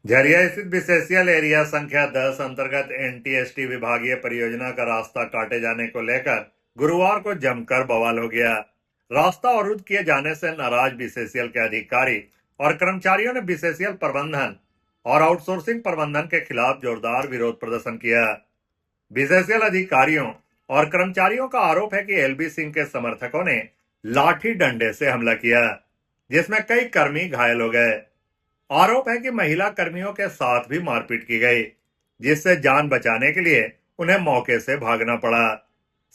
झरिया स्थित बीसेसियल एरिया संख्या 10 अंतर्गत एनटीएसटी विभागीय परियोजना का रास्ता काटे जाने को लेकर गुरुवार को जमकर बवाल हो गया। रास्ता अवरुद्ध किए जाने से नाराज बीसेसियल के अधिकारी और कर्मचारियों ने बीसेसियल प्रबंधन और आउटसोर्सिंग प्रबंधन के खिलाफ जोरदार विरोध प्रदर्शन किया। बीसेसियल अधिकारियों और कर्मचारियों का आरोप है कि एलबी सिंह के समर्थकों ने लाठी डंडे से हमला किया, जिसमें कई कर्मी घायल हो गए। आरोप है कि महिला कर्मियों के साथ भी मारपीट की गई, जिससे जान बचाने के लिए उन्हें मौके से भागना पड़ा।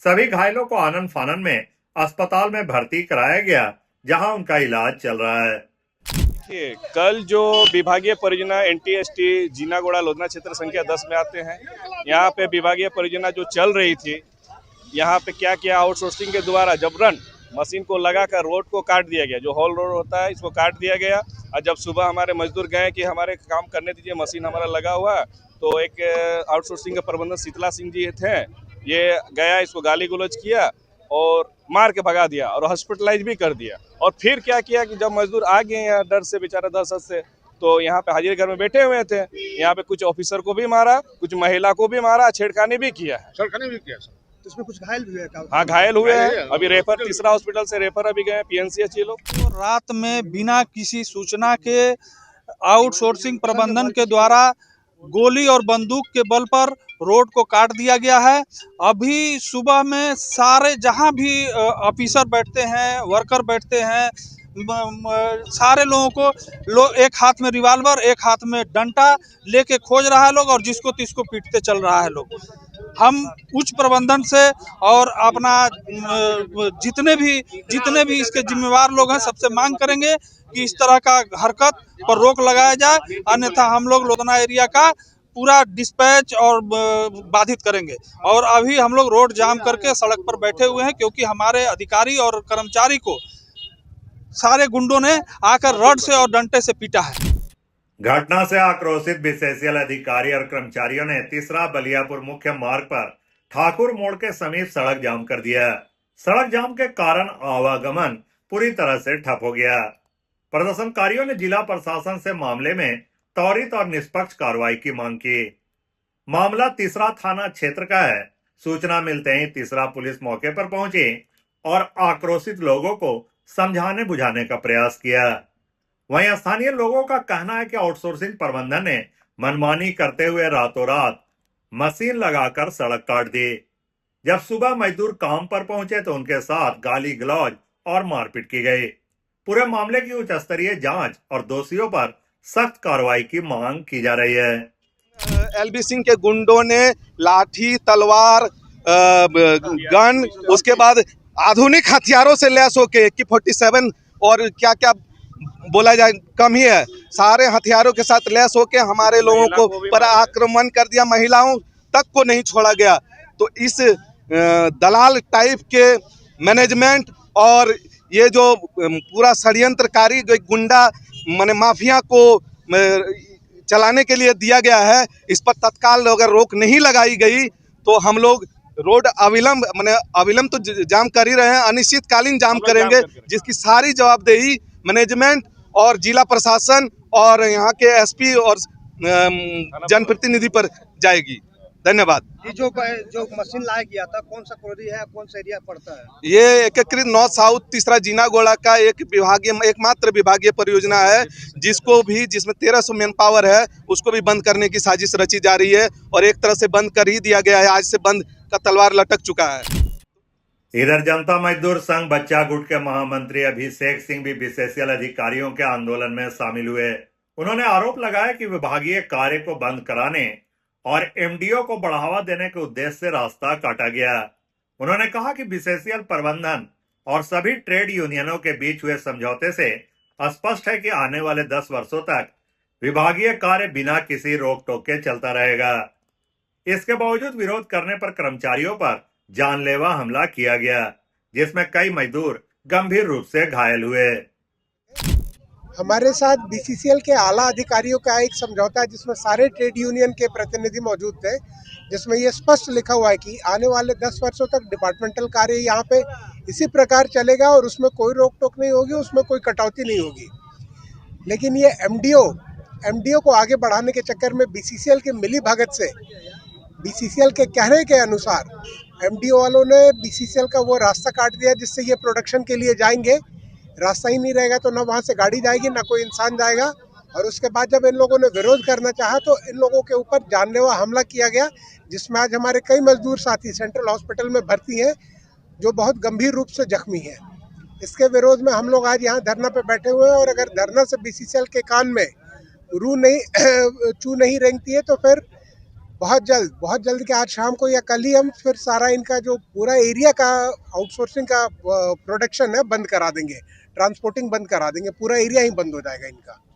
सभी घायलों को आनन फानन में अस्पताल में भर्ती कराया गया, जहां उनका इलाज चल रहा है। देखिए, कल जो विभागीय परियोजना एनटीएसटी जीनागोड़ा लोधना क्षेत्र संख्या 10 में आते हैं, यहाँ पे विभागीय परियोजना जो चल रही थी, यहाँ पे क्या किया, आउटसोर्सिंग के द्वारा जबरन मशीन को लगाकर रोड को काट दिया गया। जो हॉल रोड होता है इसको काट दिया गया। और जब सुबह हमारे मजदूर गए कि हमारे काम करने दीजिए, मशीन हमारा लगा हुआ है, तो एक आउटसोर्सिंग के प्रबंधक शीतला सिंह जी थे, ये गया, इसको गाली गलौज किया और मार के भगा दिया और हॉस्पिटलाइज भी कर दिया। और फिर क्या किया कि जब मजदूर आ गए यहाँ डर से, बेचारा दहशत से, तो यहाँ पे हाजिर घर में बैठे हुए थे। यहाँ पे कुछ ऑफिसर को भी मारा, कुछ महिला को भी मारा, छेड़खानी भी किया है। छेड़खानी भी किया सर। तो इसमें कुछ घायल भी हुए क्या? हाँ, घायल हुए हैं। अभी रेफर तीसरा हॉस्पिटल से रेफर अभी गए पीएनसीएच ये लोग। तो रात में बिना किसी सूचना के आउटसोर्सिंग प्रबंधन के द्वारा गोली और बंदूक के बल पर रोड को काट दिया गया है। अभी सुबह में सारे जहां भी ऑफिसर बैठते हैं, वर्कर बैठते हैं, सारे लोगों को एक हाथ में रिवाल्वर, एक हाथ में डंडा लेके खोज रहा है लोग, और जिसको तिसको पीटते चल रहा है लोग। हम उच्च प्रबंधन से और अपना जितने भी इसके जिम्मेवार लोग हैं, सबसे मांग करेंगे कि इस तरह का हरकत पर रोक लगाया जाए, अन्यथा हम लोग लोधना एरिया का पूरा डिस्पैच और बाधित करेंगे। और अभी हम लोग रोड जाम करके सड़क पर बैठे हुए हैं, क्योंकि हमारे अधिकारी और कर्मचारी को सारे गुंडों ने आकर रड से और डंडे से पीटा है। घटना से आक्रोशित बीसेसियल अधिकारी और कर्मचारियों ने तीसरा बलियापुर मुख्य मार्ग पर ठाकुर मोड़ के समीप सड़क जाम कर दिया। सड़क जाम के कारण आवागमन पूरी तरह से ठप हो गया। प्रदर्शनकारियों ने जिला प्रशासन से मामले में त्वरित और निष्पक्ष कार्रवाई की मांग की। मामला तीसरा थाना क्षेत्र का है। सूचना मिलते ही तीसरा पुलिस मौके पर पहुंची और आक्रोशित लोगों को समझाने बुझाने का प्रयास किया। वहीं स्थानीय लोगों का कहना है कि आउटसोर्सिंग प्रबंधन ने मनमानी करते हुए रातों रात मशीन लगाकर सड़क काट दी। जब सुबह मजदूर काम पर पहुंचे तो उनके साथ गाली गलौज और मारपीट की गई। पूरे मामले की उच्च स्तरीय जांच और दोषियों पर सख्त कार्रवाई की मांग की जा रही है। एलबी सिंह के गुंडों ने लाठी, तलवार, गन, उसके बाद आधुनिक हथियारों से लैस होके AK-47 और क्या क्या बोला जाए कम ही है, सारे हथियारों के साथ लैस होके हमारे लोगों को पर आक्रमण कर दिया। महिलाओं तक को नहीं छोड़ा गया। तो इस दलाल टाइप के मैनेजमेंट और ये जो पूरा षड्यंत्रकारी गुंडा माने माफिया को चलाने के लिए दिया गया है, इस पर तत्काल अगर रोक नहीं लगाई गई तो हम लोग रोड अविलंब तो जाम कर ही रहे हैं, अनिश्चितकालीन जाम करेंगे, जिसकी सारी जवाबदेही मैनेजमेंट और जिला प्रशासन और यहाँ के एसपी और जनप्रतिनिधि पर जाएगी। धन्यवाद। ये जो मशीन लाया गया था, कौन सा कॉलोनी है, कौन सा एरिया पड़ता है? ये एकीकृत नॉर्थ साउथ तीसरा जीनागोड़ा का एकमात्र विभागीय परियोजना है, जिसमें 1300 मैन पावर है, उसको भी बंद करने की साजिश रची जा रही है और एक तरह से बंद कर ही दिया गया है। आज से बंद का तलवार लटक चुका है। इधर जनता मजदूर संघ बच्चा गुट के महामंत्री अभिषेक सिंह भी बीसेसियल अधिकारियों के आंदोलन में शामिल हुए। उन्होंने आरोप लगाया कि विभागीय कार्य को बंद कराने और एमडीओ को बढ़ावा देने के उद्देश्य से रास्ता काटा गया। उन्होंने कहा कि बीसेसियल प्रबंधन और सभी ट्रेड यूनियनों के बीच हुए समझौते से स्पष्ट है कि आने वाले 10 वर्षों तक विभागीय कार्य बिना किसी रोक टोक के चलता रहेगा। इसके बावजूद विरोध करने पर कर्मचारियों पर जानलेवा हमला किया गया, जिसमें कई मजदूर गंभीर रूप से घायल हुए। हमारे साथ बीसीसीएल के आला अधिकारियों का एक समझौता है, जिसमें सारे ट्रेड यूनियन के प्रतिनिधि मौजूद थे, जिसमें ये स्पष्ट लिखा हुआ है कि आने वाले 10 वर्षों तक डिपार्टमेंटल कार्य यहाँ पे इसी प्रकार चलेगा और उसमें कोई रोक टोक नहीं होगी, उसमें कोई कटौती नहीं होगी। लेकिन ये एमडीओ एमडीओ को आगे बढ़ाने के चक्कर में बीसीसीएल की मिली भगत से बीसीसीएल के कहने के अनुसार एमडीओ वालों ने बीसीसीएल का वो रास्ता काट दिया जिससे ये प्रोडक्शन के लिए जाएंगे। रास्ता ही नहीं रहेगा तो ना वहाँ से गाड़ी जाएगी ना कोई इंसान जाएगा। और उसके बाद जब इन लोगों ने विरोध करना चाहा तो इन लोगों के ऊपर जानलेवा हमला किया गया, जिसमें आज हमारे कई मजदूर साथी सेंट्रल हॉस्पिटल में भर्ती हैं जो बहुत गंभीर रूप से जख्मी हैं। इसके विरोध में हम लोग आज यहाँ धरना पे बैठे हुए हैं और अगर धरना से बीसीसीएल के कान में चू नहीं रेंगती है तो फिर बहुत जल्द कि आज शाम को या कल ही हम फिर सारा इनका जो पूरा एरिया का आउटसोर्सिंग का प्रोडक्शन है बंद करा देंगे, ट्रांसपोर्टिंग बंद करा देंगे, पूरा एरिया ही बंद हो जाएगा इनका।